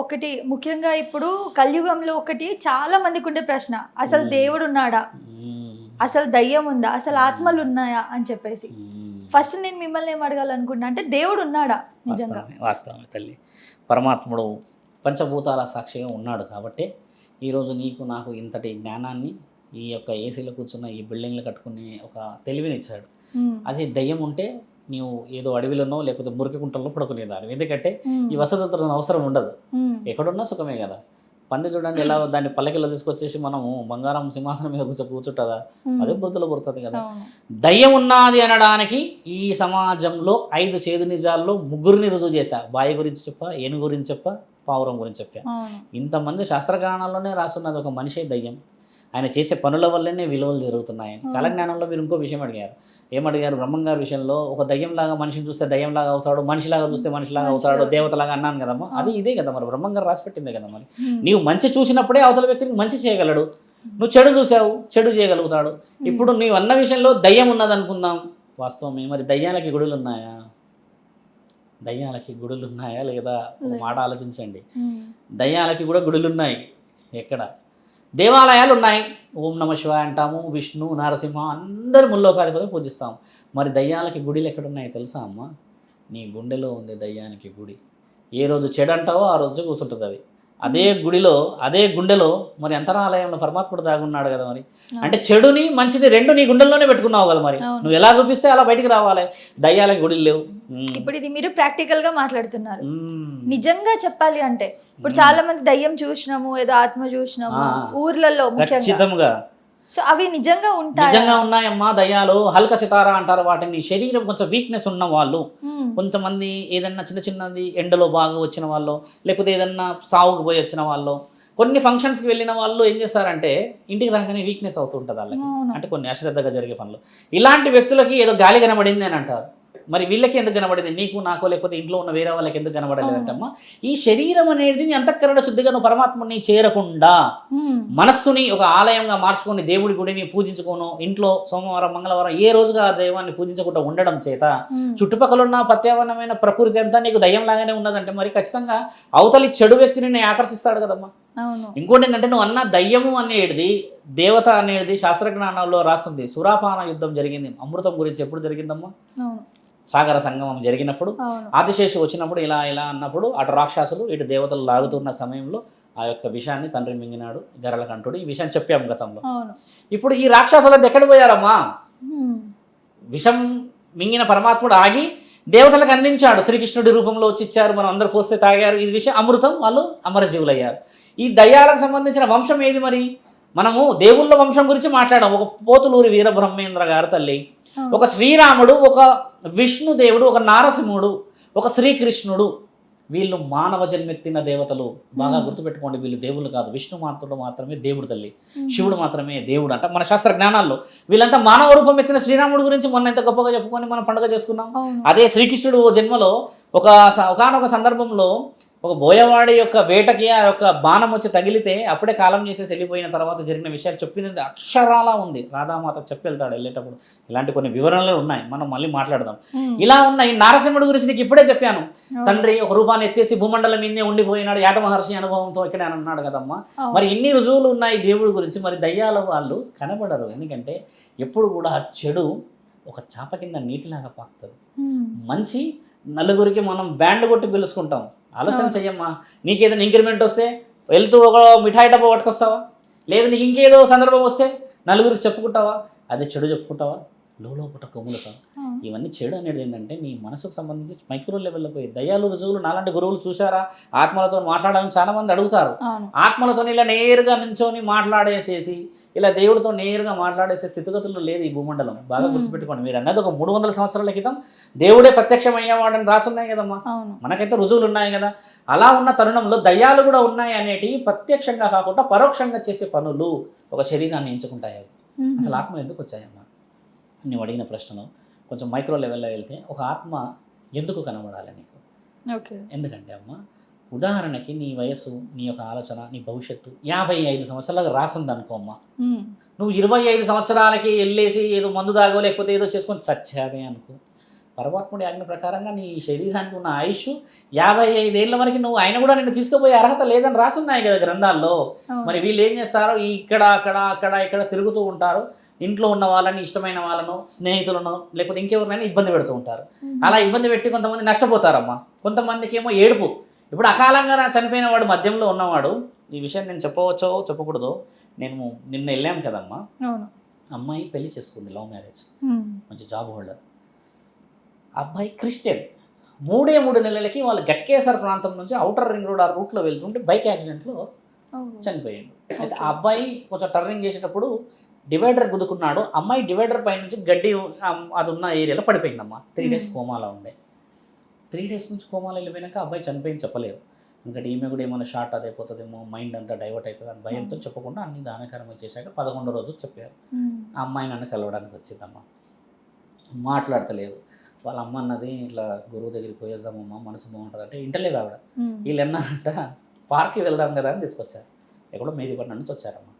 ఒకటి ముఖ్యంగా ఇప్పుడు కలియుగంలో ఒకటి చాలా మందికి ఉండే ప్రశ్న, అసలు దేవుడు ఉన్నాడా, అసలు దయ్యం ఉందా, అసలు ఆత్మలు ఉన్నాయా అని చెప్పేసి. ఫస్ట్ నేను మిమ్మల్ని ఏం అడగాలనుకుంటున్నా అంటే దేవుడు ఉన్నాడా నిజంగా? వాస్తవమే తల్లి. పరమాత్ముడు పంచభూతాల సాక్షిగా ఉన్నాడు కాబట్టి ఈరోజు నీకు నాకు ఇంతటి జ్ఞానాన్ని, ఈ యొక్క ఏసీలో కూర్చున్న ఈ బిల్డింగ్లు కట్టుకునే ఒక తెలివినిచ్చాడు. అది దయ్యం ఉంటే నీవు ఏదో అడవిలోనో లేకపోతే మురికి కుంటల్లో పడుకునేదాన్ని. ఎందుకంటే ఈ వసతులతో అవసరం ఉండదు, ఎక్కడున్నా సుఖమే కదా. పంది చూడండి ఎలా దాన్ని పల్లకిలో తీసుకొచ్చేసి మనము బంగారం సింహాసనం మీద కూర్చుంటుందా, అదే బుద్ధులో పుడుతుంది కదా. దయ్యం ఉన్నది అనడానికి ఈ సమాజంలో 5 చేదు నిజాల్లో 3ని రుజువు చేశా. బాయి గురించి చెప్పా, ఏనుగు గురించి చెప్పా, పావురం గురించి చెప్పా. ఇంతమంది శాస్త్రజ్ఞానాల్లోనే రాసున్నది ఒక మనిషే దయ్యం. ఆయన చేసే పనుల వల్లనే విలువలు జరుగుతున్నాయని. కాలజ్ఞానంలో మీరు ఇంకో విషయం అడిగారు. ఏమడిగారు? బ్రహ్మంగారి విషయంలో ఒక దయ్యంలాగా మనిషిని చూస్తే దయ్యంలాగా అవుతాడు, మనిషిలాగా చూస్తే మనిషిలాగా అవుతాడు, దేవతలాగా అన్నాను కదమ్మా. అది ఇదే కదా మరి, బ్రహ్మంగారు రాసి పెట్టిందే కదా. మరి నీవు మంచి చూసినప్పుడే అవతల వ్యక్తికి మంచి చేయగలడు, నువ్వు చెడు చూసావు చెడు చేయగలుగుతాడు. ఇప్పుడు నీవు అన్న విషయంలో దయ్యం ఉన్నది అనుకుందాం, వాస్తవమే. మరి దయ్యాలకి గుడులు ఉన్నాయా? దయ్యాలకి గుడులు ఉన్నాయా లేదా? ఒక మాట ఆలోచించండి. దయ్యాలకి కూడా గుడులు ఉన్నాయి. ఎక్కడ? దేవాలయాలు ఉన్నాయి. ఓం నమ శివాయ అంటాము, విష్ణు నరసింహ అందరి ముల్లోకాధిపతులు పూజిస్తాము. మరి దయ్యాలకి గుడిలు ఎక్కడున్నాయి తెలుసా అమ్మ? నీ గుండెలో ఉంది దయ్యానికి గుడి. ఏ రోజు చెడు అంటావో ఆ రోజు కూర్చుంటుంది అది. అదే గుడిలో, అదే గుండెలో మరి అంతరాలయంలో పరమాత్ముడు దాగున్నాడు కదా. మరి అంటే చెడుని మంచిని రెండు నీ గుండెల్లోనే పెట్టుకున్నావు కదా. మరి నువ్వు ఎలా చూపిస్తే అలా బయటికి రావాలి. దయ్యాలకి గుడిలు లేవు. ఇప్పుడు ఇది మీరు ప్రాక్టికల్ గా మాట్లాడుతున్నారు. నిజంగా చెప్పాలి అంటే ఇప్పుడు చాలా మంది దయ్యం చూసినాము, ఏదో ఆత్మ చూసినాము ఊర్లలో ఖచ్చితంగా. సో అవి నిజంగా ఉంటాయి? నిజంగా ఉన్నాయమ్మా దయ్యాలు. హల్క సితారా అంటారు వాటిని. శరీరం కొంచెం వీక్నెస్ ఉన్న వాళ్ళు, కొంతమంది ఏదన్నా చిన్న చిన్నది ఎండలో బాగా వచ్చిన వాళ్ళు, లేకపోతే ఏదన్నా సాగుకు పోయి వచ్చిన వాళ్ళు, కొన్ని ఫంక్షన్స్కి వెళ్ళిన వాళ్ళు ఏం చేస్తారంటే ఇంటికి రాగానే వీక్నెస్ అవుతుంటుంది వాళ్ళకి. అంటే కొన్ని అశ్రద్ధగా జరిగే పనులు. ఇలాంటి వ్యక్తులకి ఏదో గాలి కనబడింది అని అంటారు. మరి వీళ్ళకి ఎందుకు కనబడింది? నీకు నాకో లేకపోతే ఇంట్లో ఉన్న వేరే వాళ్ళకి ఎందుకు కనబడలేదంటమ్మా? ఈ శరీరం అనేది అంతఃకరణ శుద్ధిగా నువ్వు పరమాత్మని చేరకుండా మనస్సుని ఒక ఆలయంగా మార్చుకొని దేవుడి గుడిని పూజించుకోను, ఇంట్లో సోమవారం మంగళవారం ఏ రోజుగా ఆ దైవాన్ని పూజించకుండా ఉండడం చేత చుట్టుపక్కల ఉన్న పర్యావరణమైన ప్రకృతి అంతా నీకు దయ్యం లాగానే ఉన్నదంటే మరి ఖచ్చితంగా అవతలి చెడు వ్యక్తిని ఆకర్షిస్తాడు కదమ్మా. ఇంకోటి ఏంటంటే నువ్వు అన్న దయ్యము అనేది దేవత అనేది శాస్త్రజ్ఞానాల్లో రాస్తుంది. సురాపాన యుద్ధం జరిగింది, అమృతం గురించి ఎప్పుడు జరిగిందమ్మా? సాగర సంగమం జరిగినప్పుడు ఆదిశేషు వచ్చినప్పుడు ఇలా ఇలా అన్నప్పుడు అటు రాక్షసులు ఇటు దేవతలు లాగుతున్న సమయంలో ఆ యొక్క విషయాన్ని తండ్రి మింగినాడు గరళకంఠుడు. ఈ విషయం చెప్పాము గతంలో. ఇప్పుడు ఈ రాక్షసులంతా ఎక్కడ పోయారమ్మా? విషం మింగిన పరమాత్ముడు ఆగి దేవతలకు అందించాడు. శ్రీకృష్ణుడి రూపంలో వచ్చి ఇచ్చారు, మనం అందరూ పోస్తే తాగారు. ఇది విషయం అమృతం, వాళ్ళు అమరజీవులయ్యారు. ఈ దయ్యాలకు సంబంధించిన వంశం ఏది మరి? మనము దేవుళ్ళ వంశం గురించి మాట్లాడాం. ఒక పోతులూరి వీరబ్రహ్మేంద్ర గారు తల్లి, ఒక శ్రీరాముడు, ఒక విష్ణుదేవుడు, ఒక నారసింహుడు, ఒక శ్రీకృష్ణుడు, వీళ్ళు మానవ జన్మెత్తిన దేవతలు. బాగా గుర్తుపెట్టుకోండి, వీళ్ళు దేవుళ్ళు కాదు. విష్ణు మాత్రమే దేవుడు తల్లి, శివుడు మాత్రమే దేవుడు అంట మన శాస్త్ర జ్ఞానాల్లో. వీళ్ళంతా మానవ రూపం ఎత్తిన శ్రీరాముడు గురించి మొన్న ఎంత గొప్పగా చెప్పుకొని మనం పండుగ చేసుకున్నాం. అదే శ్రీకృష్ణుడు జన్మలో ఒకానొక సందర్భంలో ఒక బోయవాడి యొక్క వేటకి ఆ యొక్క బాణం వచ్చి తగిలితే అప్పుడే కాలం చేసేసి వెళ్ళిపోయిన తర్వాత జరిగిన విషయాలు చెప్పినది అక్షరాలా ఉంది. రాధామాతకు చెప్పి వెళ్తాడు వెళ్ళేటప్పుడు. ఇలాంటి కొన్ని వివరణలు ఉన్నాయి, మనం మళ్ళీ మాట్లాడదాం. ఇలా ఉన్నాయి. నారసింహుడి గురించి నీకు ఇప్పుడే చెప్పాను. తండ్రి ఒక రూపాన్ని ఎత్తేసి భూమండలం మీదే ఉండిపోయినాడు, యాట మహర్షి అనుభవంతో ఇక్కడే అని అన్నాడు కదమ్మా. మరి ఇన్ని రుజువులు ఉన్నాయి దేవుడి గురించి. మరి దయ్యాల వాళ్ళు కనబడరు, ఎందుకంటే ఎప్పుడు కూడా చెడు ఒక చాప కింద నీటిలాగా పాకుతుంది. మంచి నలుగురికి మనం బ్యాండ్ కొట్టి పిలుచుకుంటాం. ఆలోచన చెయ్యమ్మా. నీకేదైనా ఇంక్రిమెంట్ వస్తే వెళ్తూ ఒక మిఠాయి డబ్బా పట్టుకొస్తావా? లేదు నీకు ఇంకేదో సందర్భం వస్తే నలుగురికి చెప్పుకుంటావా? అదే చెడు చెప్పుకుంటావా? లోపల కొమ్ములుతావు. ఇవన్నీ చెడు అనేది ఏంటంటే నీ మనసుకు సంబంధించి మైక్రో లెవెల్లో పోయి దయ్యాలు రుజువులు నాలాంటి గురువులు చూసారా? ఆత్మలతో మాట్లాడాలని చాలా మంది అడుగుతారు. ఆత్మలతో ఇలా నేరుగా నించొని మాట్లాడేసేసి ఇలా దేవుడితో నేరుగా మాట్లాడేసే స్థితిగతుల్లో లేదు ఈ భూమండలం. బాగా గుర్తుపెట్టుకోండి. మీరు అన్నది ఒక 300 సంవత్సరాల క్రితం దేవుడే ప్రత్యక్షం అయ్యేవాడని రాసున్నాయి కదమ్మా. మనకైతే రుజువులు ఉన్నాయి కదా. అలా ఉన్న తరుణంలో దయ్యాలు కూడా ఉన్నాయి అనేటివి ప్రత్యక్షంగా కాకుండా పరోక్షంగా చేసే పనులు ఒక శరీరాన్ని ఎంచుకుంటాయి. అసలు ఆత్మలు ఎందుకు వచ్చాయమ్మా? నువ్వు అడిగిన ప్రశ్నలో కొంచెం మైక్రో లెవెల్లో వెళ్తే ఒక ఆత్మ ఎందుకు కనబడాలి నీకు? ఎందుకంటే అమ్మ, ఉదాహరణకి నీ వయసు, నీ యొక్క ఆలోచన, నీ భవిష్యత్తు 55 సంవత్సరాలకు రాసింది అనుకో అమ్మ. నువ్వు 25 సంవత్సరాలకి వెళ్ళేసి ఏదో మందు తాగో లేకపోతే ఏదో చేసుకొని చచ్చావే అనుకో. పరమాత్ముడి ఆజ్ఞ ప్రకారంగా నీ శరీరానికి ఉన్న ఆయుష్ 55 ఏళ్ళ వరకు నువ్వు ఆయన కూడా నిన్ను తీసుకుపోయే అర్హత లేదని రాసున్నాయి కదా గ్రంథాల్లో. మరి వీళ్ళు ఏం చేస్తారు, ఇక్కడ అక్కడ అక్కడ ఇక్కడ తిరుగుతూ ఉంటారు, ఇంట్లో ఉన్న వాళ్ళని, ఇష్టమైన వాళ్ళను, స్నేహితులను, లేకపోతే ఇంకెవరినైనా ఇబ్బంది పెడుతూ ఉంటారు. అలా ఇబ్బంది పెట్టి కొంతమంది నష్టపోతారమ్మా. కొంతమందికి ఏమో ఏడుపు. ఇప్పుడు అకాలంగా చనిపోయిన వాడు మధ్యంలో ఉన్నవాడు, ఈ విషయం నేను చెప్పవచ్చో చెప్పకూడదో, నేను నిన్న వెళ్ళాం కదమ్మా, అమ్మాయి పెళ్లి చేసుకుంది, లవ్ మ్యారేజ్, మంచి జాబ్ హోల్డర్. అబ్బాయి క్రిస్టియన్. 3 నెలలకి వాళ్ళు గట్కేసర్ ప్రాంతం నుంచి అవుటర్ రింగ్ రోడ్ ఆ రూట్లో వెళ్తుంటే బైక్ యాక్సిడెంట్లో చనిపోయాడు. అయితే ఆ అబ్బాయి కొంచెం టర్నింగ్ చేసేటప్పుడు డివైడర్ గుద్దుకున్నాడు. అమ్మాయి డివైడర్ పై నుంచి గడ్డి అది ఉన్న ఏరియాలో పడిపోయిందమ్మా. 3 డేస్ కోమాలో ఉండే. 3 డేస్ నుంచి కోమాలో వెళ్ళిపోయినాక అబ్బాయి చనిపోయింది చెప్పలేదు. ఎందుకంటే ఈమె కూడా ఏమైనా షార్ట్ అదైపోతుందేమో, మైండ్ అంతా డైవర్ట్ అవుతుంది అని భయంతో చెప్పకుండా అన్ని దాన కర్మలు చేశాక 11వ రోజు చెప్పారు. ఆ అమ్మాయి నన్ను కలవడానికి వచ్చిందమ్మా. మాట్లాడతలేదు. వాళ్ళ అమ్మ అన్నది ఇట్లా గురువు దగ్గరికి పోయేద్దామమ్మా, మనసు బాగుంటుంది అంటే ఇంటలేదు ఆవిడ. వీళ్ళు ఎన్నారంట పార్క్కి వెళ్దాం కదా అని తీసుకొచ్చారు. ఎక్కడో మేదిపట్నం నుంచి వచ్చారమ్మా.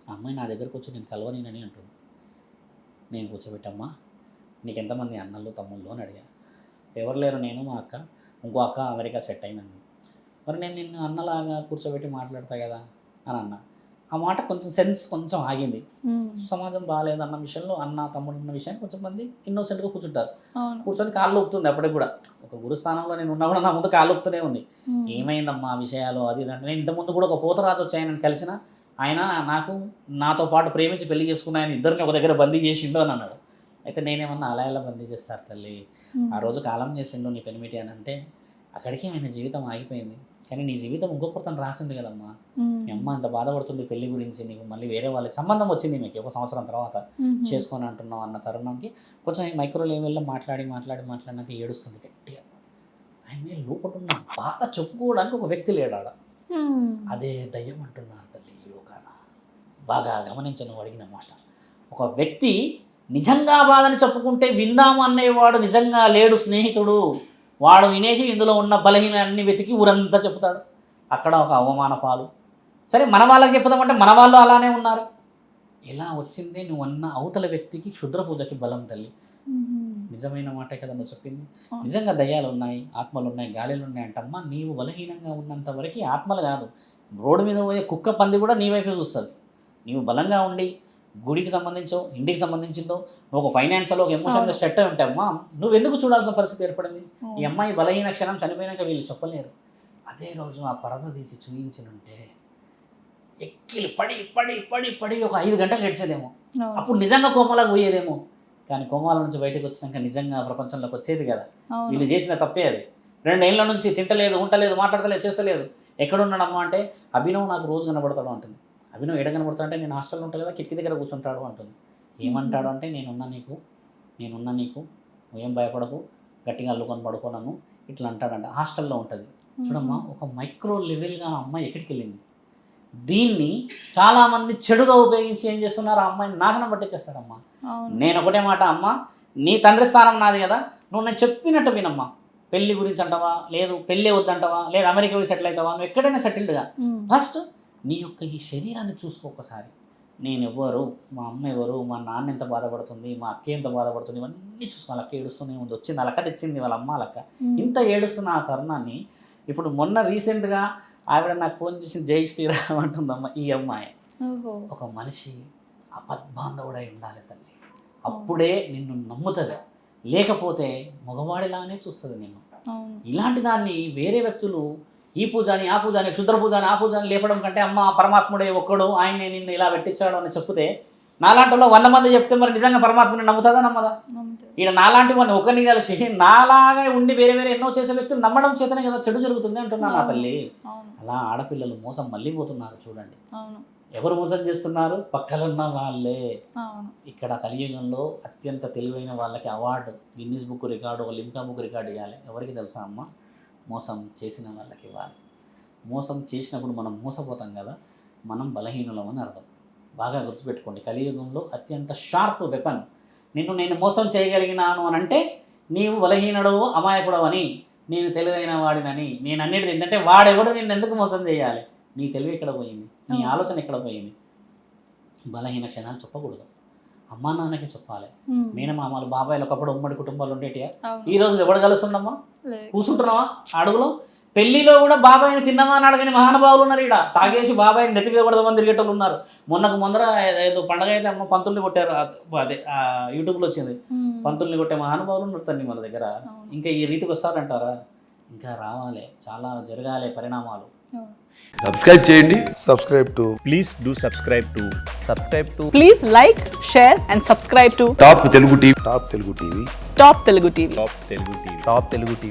ఆ అమ్మాయి నా దగ్గరకు వచ్చి నేను కలవనేనని అంటుంది. నేను కూర్చోబెట్టమ్మా, నీకు ఎంతమంది అన్నలు తమ్ముళ్ళు అని అడిగాను. ఎవరు లేరు, నేను మా అక్క, ఇంకో అక్క అమెరికా సెట్ అయినంది. మరి నేను నిన్ను అన్నలాగా కూర్చోబెట్టి మాట్లాడతా కదా అని అన్నా. ఆ మాట కొంచెం సెన్స్ కొంచెం ఆగింది. సమాజం బాగాలేదు అన్న విషయంలో, అన్న తమ్ముడు ఉన్న విషయాన్ని కొంచెం మంది ఇన్నోసెంట్గా కూర్చుంటారు. కూర్చొని కాళ్ళు ఊపుతుంది. అప్పటికి కూడా ఒక గురుస్థానంలో నేను ఉన్నా కూడా నా ముందు కాళ్ళు ఊపుతూనే ఉంది. ఏమైందమ్మా విషయాలు అది అంటే, నేను ఇంతకుముందు కూడా ఒక పోతరాజు వచ్చి ఆయన కలిసిన ఆయన నాతో పాటు ప్రేమించి పెళ్లి చేసుకున్న ఆయన ఇద్దరిని ఒక దగ్గర బందీ చేసిండు అని అన్నాడు. అయితే నేనేమన్నా అలా ఎలా బందీ చేస్తారు తల్లి, ఆ రోజు కాలం చేసిండు నీ పెనిమిటి అని అంటే, అక్కడికి ఆయన జీవితం ఆగిపోయింది. కానీ నీ జీవితం ఇంకొకరితను రాసింది కదమ్మా. మీ అమ్మ అంత బాధపడుతుంది పెళ్లి గురించి, నీకు మళ్ళీ వేరే వాళ్ళ సంబంధం వచ్చింది మీకు 1 సంవత్సరం తర్వాత చేసుకొని అంటున్నావు అన్న తరుణంకి కొంచెం మైక్రో లెవెల్లో మాట్లాడినాక ఏడుస్తుంది గట్టిగా. ఆయన లోపల ఉన్న బాధ చెప్పుకోవడానికి ఒక వ్యక్తి లేడాడ. అదే దయ్యం అంటున్నారు తల్లి ఈ లోకాన. బాగా గమనించను అడిగిన మాట. ఒక వ్యక్తి నిజంగా బాధని చెప్పుకుంటే విందాము అనేవాడు నిజంగా లేడు స్నేహితుడు. వాడు వినేసి ఇందులో ఉన్న బలహీనాన్ని వెతికి ఊరంతా చెప్తాడు. అక్కడ ఒక అవమాన పాలు. సరే మన వాళ్ళకి చెప్పుదామంటే మన వాళ్ళు అలానే ఉన్నారు. ఎలా వచ్చిందే నువ్వు అన్న అవతల వ్యక్తికి క్షుద్ర పూజకి బలం తల్లి. నిజమైన మాటే కదా నువ్వు చెప్పింది. నిజంగా దయ్యాలు ఉన్నాయి, ఆత్మలు ఉన్నాయి, గాలిలు ఉన్నాయి అంటమ్మా. నీవు బలహీనంగా ఉన్నంత వరకు ఆత్మలు కాదు, రోడ్డు మీద పోయే కుక్క పంది కూడా నీ వైపే చూస్తుంది. నీవు బలంగా ఉండి గుడికి సంబంధించో ఇంటికి సంబంధించిందో నువ్వు ఒక ఫైనాన్షియల్ ఒక ఎమోషన్గా సెట్ అయి ఉంటావమ్మా. నువ్వు ఎందుకు చూడాల్సిన పరిస్థితి ఏర్పడింది? ఈ అమ్మాయి బలహీన క్షణం చనిపోయినాక వీళ్ళు చెప్పలేరు. అదే రోజు ఆ పరద తీసి చూయించినుంటే ఎక్కిలి పడి పడి పడి పడి ఒక 5 గంటలు ఏడ్చేదేమో. అప్పుడు నిజంగా కోమలాగా పోయేదేమో. కానీ కోమాల నుంచి బయటకు వచ్చినాక నిజంగా ప్రపంచంలోకి వచ్చేది కదా. వీళ్ళు చేసిన తప్పే అది. 2 ఏళ్ళ నుంచి తింటలేదు, ఉంటలేదు, మాట్లాడతలేదు, చేస్తలేదు. ఎక్కడున్నాడమ్మా అంటే అభినవ్ నాకు రోజు కనబడతాడు అంటుంది. అభినవ్ ఎడ కనబడతాడు అంటే నేను హాస్టల్లో ఉంటాను కదా, కిటికీ దగ్గర కూర్చుంటాడు అంటుంది. ఏమంటాడు అంటే నేనున్నా నీకు నువ్వేం భయపడకు, గట్టిగా అల్లుకొని పడుకోనను ఇట్లా అంటాడంట. హాస్టల్లో ఉంటుంది చూడమ్మా. ఒక మైక్రో లెవెల్గా ఆ అమ్మాయి ఎక్కడికి వెళ్ళింది. దీన్ని చాలామంది చెడుగా ఉపయోగించి ఏం చేస్తున్నారు, ఆ అమ్మాయిని నాశనం పట్టించేస్తారమ్మా. నేను ఒకటే మాట, అమ్మ నీ తండ్రి స్థానం నాది కదా, నువ్వు నేను చెప్పినట్టు వినమ్మా. పెళ్లి గురించి అంటావా, లేదు పెళ్ళే వద్దంటావా, లేదు అమెరికా పోయి సెటిల్ అవుతావా, నువ్వు ఎక్కడైనా సెటిల్డ్గా ఫస్ట్ నీ యొక్క ఈ శరీరాన్ని చూసుకో ఒకసారి. నేను ఎవరు, మా అమ్మ ఎవరు, మా నాన్న ఎంత బాధపడుతుంది, మా అక్క ఎంత బాధపడుతుంది, ఇవన్నీ చూసుకోవాలి. అక్క ఏడుస్తూనే ఉంది. వచ్చింది అలక్క తెచ్చింది వాళ్ళ అమ్మ అలక్క. ఇంత ఏడుస్తున్న ఆ తరుణాన్ని ఇప్పుడు మొన్న రీసెంట్గా ఆవిడ నాకు ఫోన్ చేసి జై శ్రీరామ్ అంటుందమ్మ. ఈ అమ్మాయి ఒక మనిషి అపద్బాంధవుడై ఉండాలి తల్లి, అప్పుడే నిన్ను నమ్ముతుంది. లేకపోతే మగవాడిలానే చూస్తుంది నిన్ను. ఇలాంటి దాన్ని వేరే వ్యక్తులు ఈ పూజని ఆ పూజని క్షుద్ర పూజని ఆ పూజని లేపడం కంటే, అమ్మ పరమాత్ముడే ఒక్కడు, ఆయనే నిన్ను ఇలా పెట్టించాడు అని చెప్తే, నాలాంటి 100 మంది చెప్తే మరి నిజంగా పరమాత్మని నమ్ముతుందా నమ్మదా? ఈయన నాలాంటి వాడిని ఒకరిని కలిసి నాలాగా ఉండి వేరే వేరే ఎన్నో చేసే వ్యక్తులు నమ్మడం చేతనే కదా చెడు జరుగుతుంది అంటున్నా నా తల్లి. అలా ఆడపిల్లలు మోసం మళ్ళీ పోతున్నారు చూడండి. ఎవరు మోసం చేస్తున్నారు? పక్కలున్న వాళ్ళే. ఇక్కడ కలియుగంలో అత్యంత తెలివైన వాళ్ళకి award, Guinness book record, Limca book record ఇవ్వాలి. ఎవరికి తెలుసా అమ్మ? మోసం చేసిన వాళ్ళకి ఇవ్వాలి. మోసం చేసినప్పుడు మనం మోసపోతాం కదా, మనం బలహీనులం అని అర్థం. బాగా గుర్తుపెట్టుకోండి. కలియుగంలో అత్యంత షార్ప్ వెపన్. నేను మోసం చేయగలిగినాను అని అంటే నీవు బలహీనుడవు, అమాయకుడవు అని, నేను తెలివైన వాడినని, నేను అన్నిటిది ఏంటంటే వాడెవడు నిన్ను ఎందుకు మోసం చేయాలి? నీ తెలివి ఎక్కడ పోయింది? నీ ఆలోచన ఎక్కడ పోయింది? బలహీన క్షణాలు చెప్పకూడదు. అమ్మా నాన్నకి చెప్పాలి. ఉమ్. మేనమామలు బాబాయిలు ఒకప్పుడు ఉమ్మడి కుటుంబాలు ఉండేటియా? అవును. ఈ రోజు ఎవడు కలుస్తుండమ్మా? లేదు. కూర్చుంటున్నావా అడుగులో? పెళ్లిలో కూడా బాబాయిని తిన్నామా అని అడగని మహానుభావులు ఉన్నారు ఇక్కడ. తాగేసి బాబాయిని నెత్తి మీద పడదామని తిరిగేటోళ్ళు ఉన్నారు. మొన్నకు ముందర ఏదో పండగ అయితే అమ్మ పంతుల్ని కొట్టారు, అదే యూట్యూబ్లో వచ్చింది. ఉమ్. పంతుల్ని కొట్టే మహానుభావులు ఉన్నారు తల్లి మన దగ్గర. అవును. ఇంకా ఈ రీతికి వస్తారంటారా? ఇంకా రావాలి, చాలా జరగాలి పరిణామాలు. అవును. సబ్స్క్రైబ్ చేయండి. subscribe to Please do subscribe to Please like, share and subscribe to top Telugu TV. Top Telugu TV. Top Telugu TV. Top Telugu TV.